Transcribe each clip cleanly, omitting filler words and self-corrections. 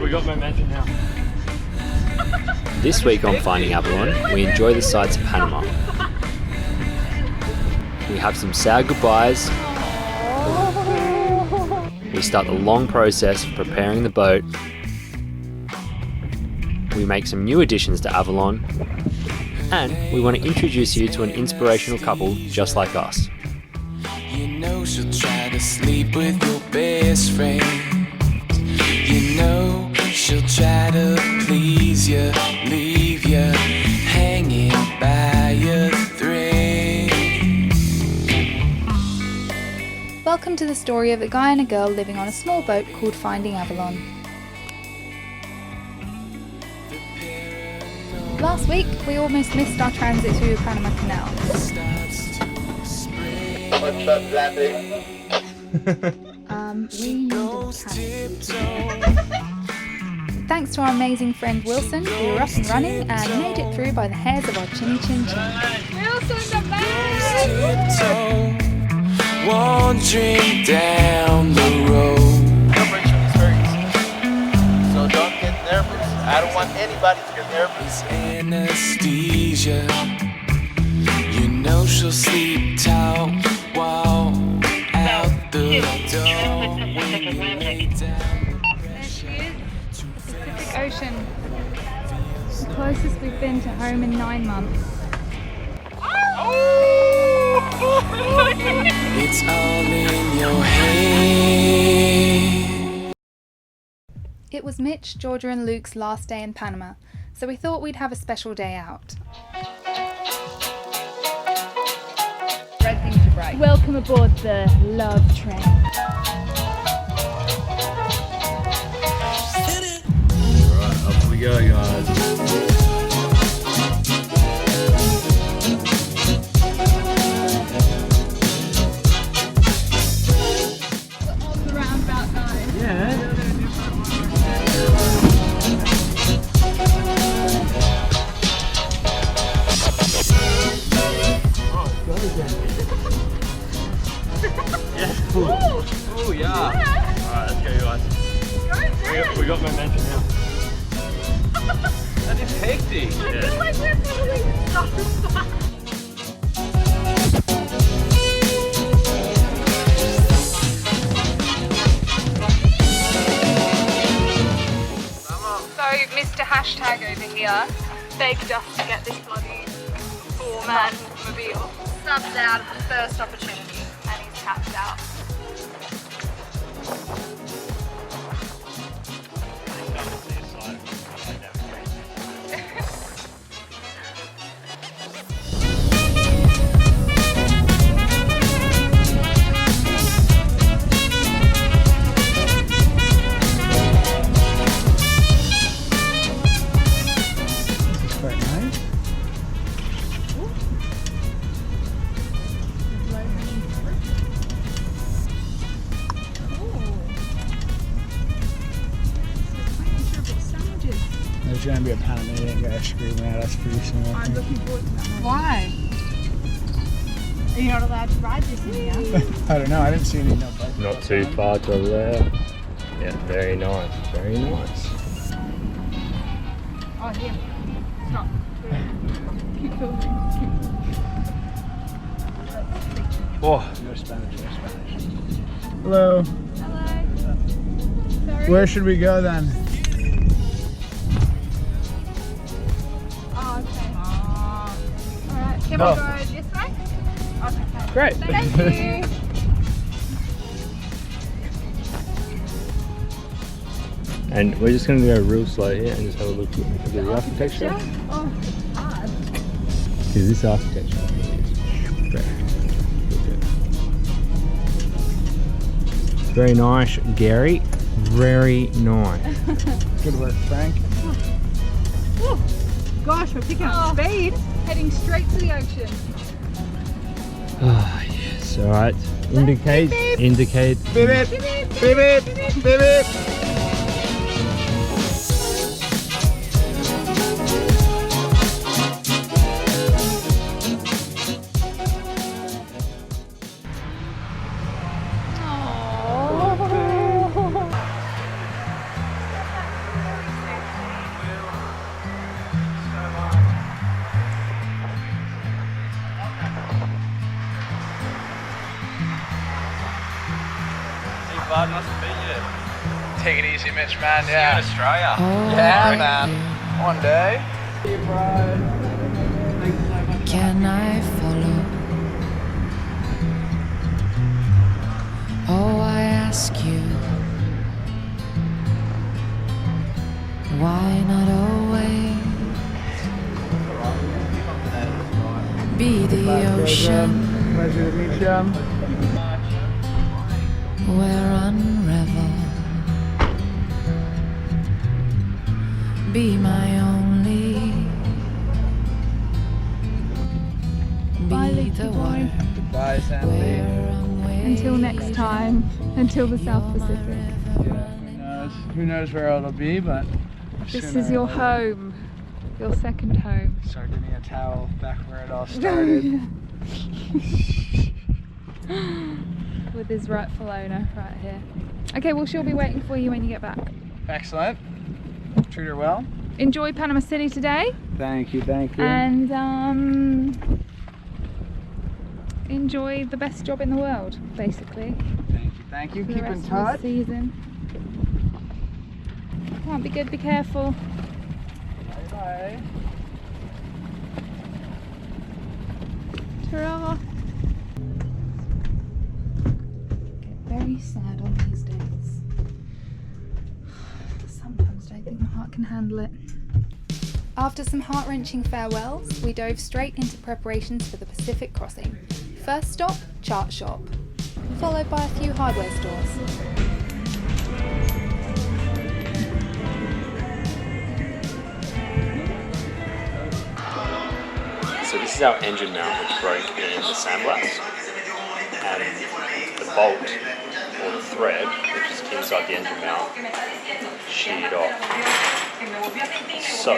We got momentum now. This week on Finding Avalon, we enjoy the sights of Panama. We have some sad goodbyes. We start the long process of preparing the boat. We make some new additions to Avalon. And we want to introduce you to an inspirational couple just like us. You know she'll try to sleep with your best friend. You know she'll try to please you, leave you hanging by a thread. Welcome to the story of a guy and a girl living on a small boat called Finding Avalon. Last week, we almost missed our transit through the Panama Canal. What's up, Xanthe? We needed Thanks to our amazing friend Wilson, we were up and running and made it through by the hairs of our chinny chin chin. Wilson's the best! Wandering down the road. Preparation is very easy, so don't get nervous. I don't want anybody to get nervous. Anaesthesia. You know she'll sleep tight, walk out the door when you lay down. There she is, the Pacific Ocean. The closest we've been to home in 9 months. It's all in your head. It was Mitch, Georgia and Luke's last day in Panama, so we thought we'd have a special day out. Red things to break. Welcome aboard the love train. Alright, up we go, guys. On the roundabout guys. Yeah. Oh yeah. Alright, let's go, guys. We got momentum now. That is hectic. I feel like we're probably so fast. So Mr. Hashtag over here begged us to get this bloody four-man mobile subbed out at the first opportunity and he's tapped out. There's going to be a Panamanian guy screaming at us pretty soon. I'm looking forward to that. Why? Are you not allowed to ride this in here? I don't know, I didn't see any no bike. Not too far to the left. Yeah, very nice, very nice. Oh, here. Stop. Keep filming. Oh, No Spanish, no Spanish. Hello. Hello. Sorry. Where should we go then? Oh, okay. Alright, can we Oh. go this way? Okay. Great. Thank you. And we're just going to go real slow here and just have a look at the architecture. Oh, hard. Because this architecture is very nice, Gary. Very nice. Good work, Frank. Whew. Gosh, we're picking up speed. Heading straight to the ocean. Ah, yes. All right. Indicate. Indicate. Beep it! Beep it! Beep it! bud. Nice to meet you. Take it easy, Mitch, man. See you in Australia. Yeah, man. One day. Can I follow? Oh, I ask you, why not always be the ocean Pleasure to meet you. where unravel? Be my only. Bye, Be Lykke the boy. water Goodbye, Xanthe. where I'm Until next time, until the South Pacific. Who knows where it'll be, but This sooner is your or later. home, your second home. Sardinia towel, back where it all started. With his rightful owner right here. Okay, well she'll be waiting for you when you get back. Excellent. Treat her well. Enjoy Panama City today, Thank you, thank you. and enjoy the best job in the world, basically. Thank you. For the Keep rest in of the touch. season. Can't be good, be careful. Bye. Ta-ra. Get very sad on these days. Sometimes don't think my heart can handle it. After some heart-wrenching farewells, we dove straight into preparations for the Pacific crossing. First stop, Chart Shop, followed by a few hardware stores. So this is our engine mount which broke in the sandblast, and the bolt or the thread which is inside the engine mount sheared off. So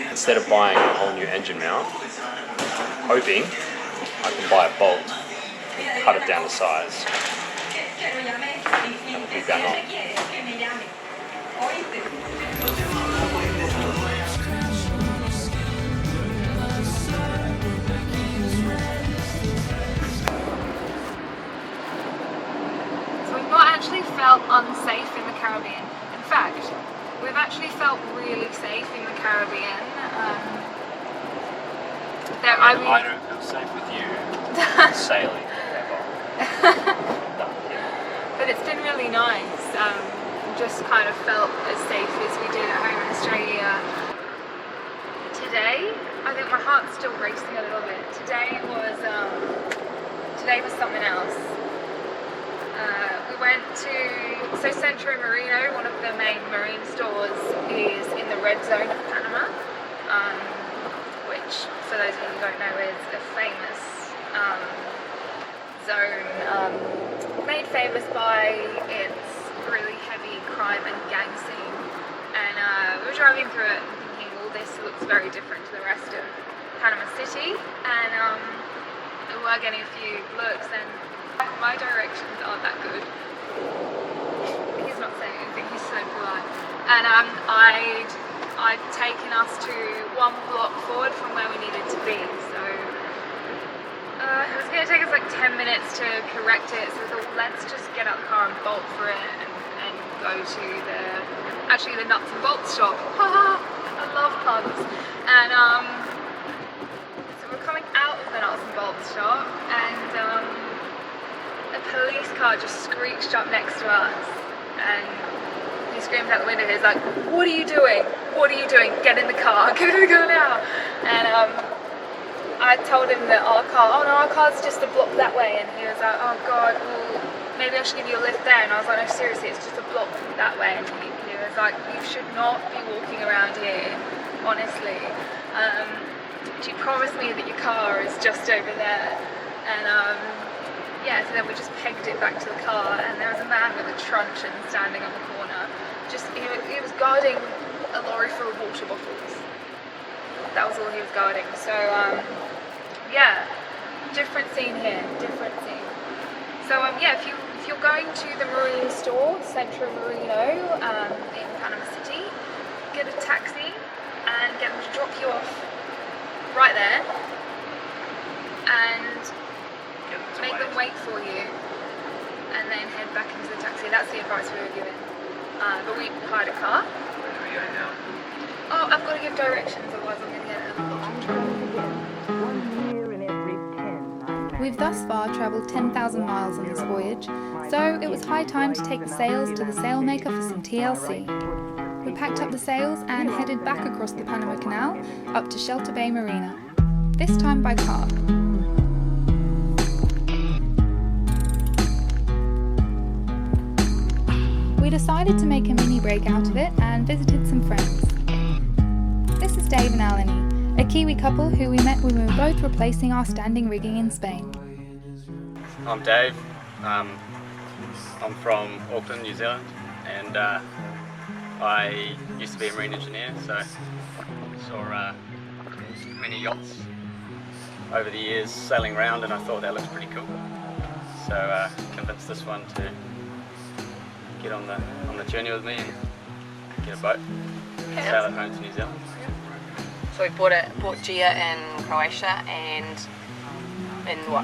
instead of buying a whole new engine mount, hoping I can buy a bolt and cut it down to size and hook that on. So we've not actually felt unsafe in the Caribbean. In fact, we've actually felt really safe in the Caribbean. I don't feel safe with you sailing ever. But it's been really nice. Just kind of felt as safe as we did at home in Australia. Today, I think my heart's still racing a little bit. Today was something else. We went to Centro Marino, one of the main marine stores, is in the red zone of Panama, which, for those of you who don't know, is a famous zone made famous by its really heavy crime and gang scene. And we were driving through it and thinking, well, this looks very different to the rest of Panama City, and we were getting a few looks, and my directions aren't that good. He's not saying anything, he's so polite. And I'd taken us to one block forward from where we needed to be, so it was going to take us like 10 minutes to correct it, so we thought, let's just get out the car and bolt for it and go to the nuts and bolts shop. I love puns. And so we're coming out of the nuts and bolts shop, and a police car just screeched up next to us, and he screamed out the window. He's like, "What are you doing? What are you doing? Get in the car! Get in the car now!" And I told him that our car's just a block that way, and he was like, "Oh God, well, maybe I should give you a lift there." And I was like, "No, seriously, it's just a block that way." And he was like, "You should not be walking around here, honestly. You promised me that your car is just over there." And yeah, so then we just pegged it back to the car, and there was a man with a truncheon standing on the corner. He was guarding a lorry full of water bottles. That was all he was guarding. So yeah, different scene here, different scene. So yeah, if you're going to the marine store, Centro Marino, in Panama City, get a taxi and get them to drop you off right there, and make them wait for you. and then head back into the taxi. That's the advice we were given. But we hired a car. Where do we go now? Oh, I've got to give directions, otherwise I'm going to get it. We've thus far travelled 10,000 miles on this voyage, so it was high time to take the sails to the sailmaker for some TLC. We packed up the sails and headed back across the Panama Canal up to Shelter Bay Marina, this time by car. We decided to make a mini break out of it and visited some friends. This is Dave and Alani, a Kiwi couple who we met when we were both replacing our standing rigging in Spain. I'm Dave. I'm from Auckland, New Zealand, and I used to be a marine engineer, so saw many yachts over the years sailing around, and I thought that looked pretty cool. So convinced this one to get on the journey with me and get a boat, sail it home to New Zealand. So we bought Gia in Croatia, and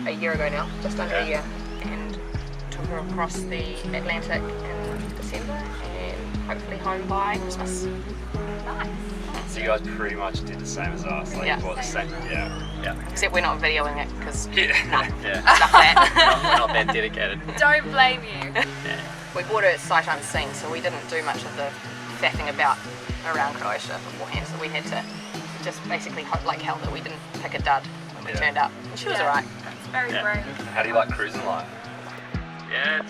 a year ago now, just under a year, and took her across the Atlantic in December, and hopefully home by Christmas. Nice. So you guys pretty much did the same as us, like Yeah. bought the same, yeah. Except we're not videoing it because Yeah. stuff that. We're not that dedicated. Don't blame you. We bought her sight unseen, so we didn't do much of the faffing about around Croatia beforehand. So we had to just basically hope like hell that we didn't pick a dud when we turned up. And she was alright. It's very brave. How do you like cruising life? Yeah,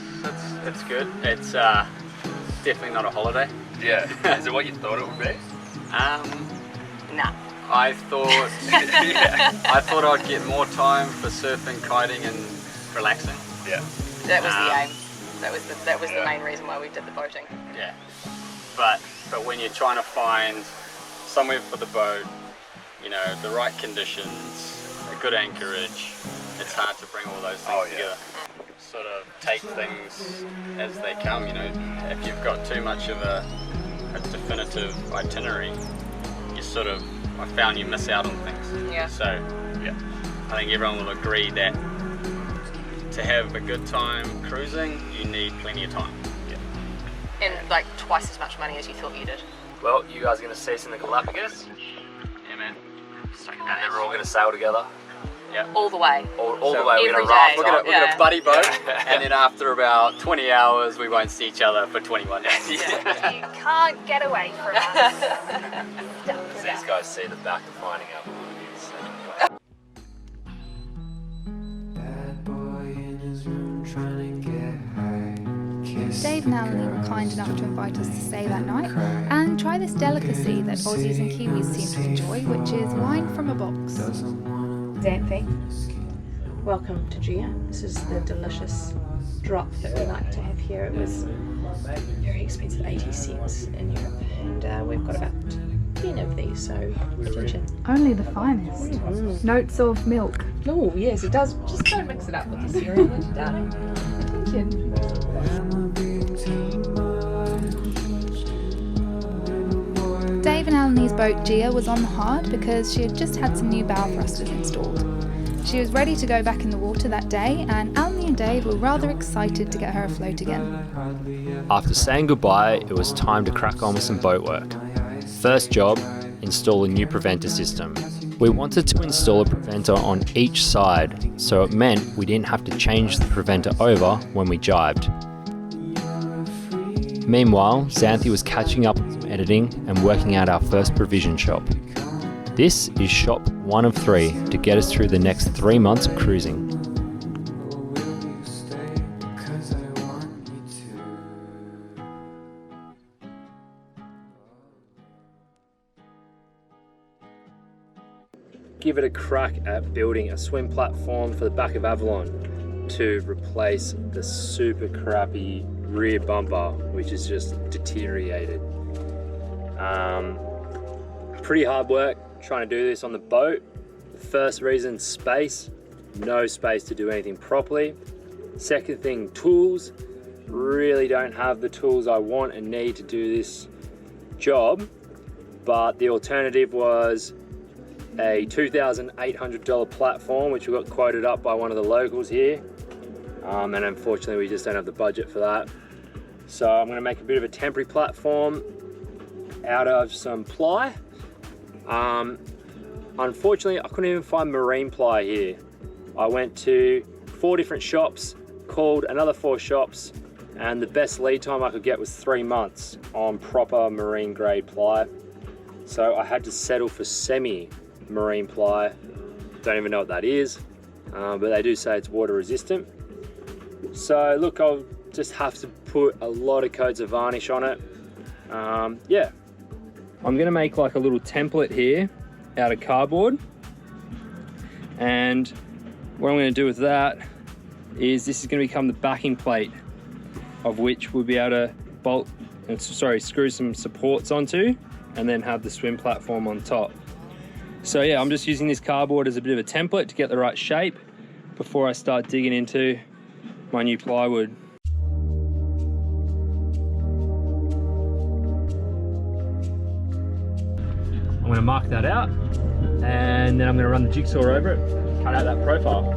it's good. It's definitely not a holiday. Yeah. Is it what you thought it would be? Nah. I thought I thought I'd get more time for surfing, kiting, and relaxing. Yeah. That was the aim. That was the main reason why we did the boating. Yeah. But when you're trying to find somewhere for the boat, you know, the right conditions, a good anchorage, it's hard to bring all those things together. Sort of take things as they come, you know. If you've got too much of a definitive itinerary, I found you miss out on things. Yeah. So, yeah, I think everyone will agree that to have a good time cruising, you need plenty of time. Yeah. And like twice as much money as you thought you did. Well, you guys are going to see us in the Galapagos, Yeah, man. and then we're all going to sail together. Yeah. All the way. All the So way. We're every going to raft day. up. We're gonna buddy boat, and then after about 20 hours, we won't see each other for 21 days. You can't get away from us. These guys see the back of Finding Avalon. Dave and Alani were kind enough to invite us to stay that night and try this delicacy that Aussies and Kiwis seem to enjoy, which is wine from a box. Xanthe. Welcome to Gia. This is the delicious drop that we like to have here. It was very expensive, 80 cents in Europe, and we've got about 10 of these, so attention. Only the finest. Notes of milk. Oh yes, it does. Just don't mix it up with the cereal, would you, darling? Attention. Dave and Alani's boat Gia was on the hard because she had just had some new bow thrusters installed. She was ready to go back in the water that day, and Alani and Dave were rather excited to get her afloat again. After saying goodbye, it was time to crack on with some boat work. First job, install a new preventer system. We wanted to install a preventer on each side, so it meant we didn't have to change the preventer over when we jibed. Meanwhile, Xanthe was catching up with some editing and working out our first provision shop. This is shop 1 of 3 to get us through the next 3 months of cruising. Give it a crack at building a swim platform for the back of Avalon to replace the super crappy rear bumper, which is just deteriorated. Pretty hard work trying to do this on the boat. First reason, space. No space to do anything properly. Second thing, tools. Really don't have the tools I want and need to do this job, but the alternative was a $2,800 platform, which we got quoted up by one of the locals here. and unfortunately we just don't have the budget for that. So I'm going to make a bit of a temporary platform out of some ply. Unfortunately, I couldn't even find marine ply here. I went to 4 different shops, called another 4 shops, and the best lead time I could get was 3 months on proper marine grade ply. So I had to settle for semi-marine ply. Don't even know what that is, but they do say it's water resistant. So look, I'll just have to put a lot of coats of varnish on it. Yeah. I'm gonna make like a little template here out of cardboard. And what I'm gonna do with that is this is gonna become the backing plate of which we'll be able to screw some supports onto and then have the swim platform on top. So yeah, I'm just using this cardboard as a bit of a template to get the right shape before I start digging into my new plywood. I'm gonna mark that out and then I'm gonna run the jigsaw over it, cut out that profile.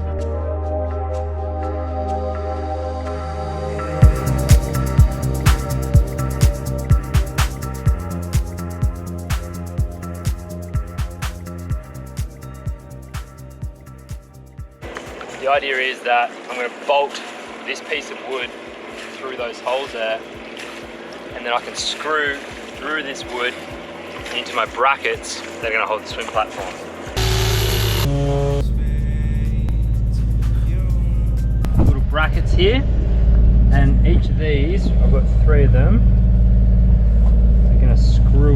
The idea is that I'm going to bolt this piece of wood through those holes there, and then I can screw through this wood into my brackets that are going to hold the swim platform. Little brackets here, and each of these, I've got 3 of them, are going to screw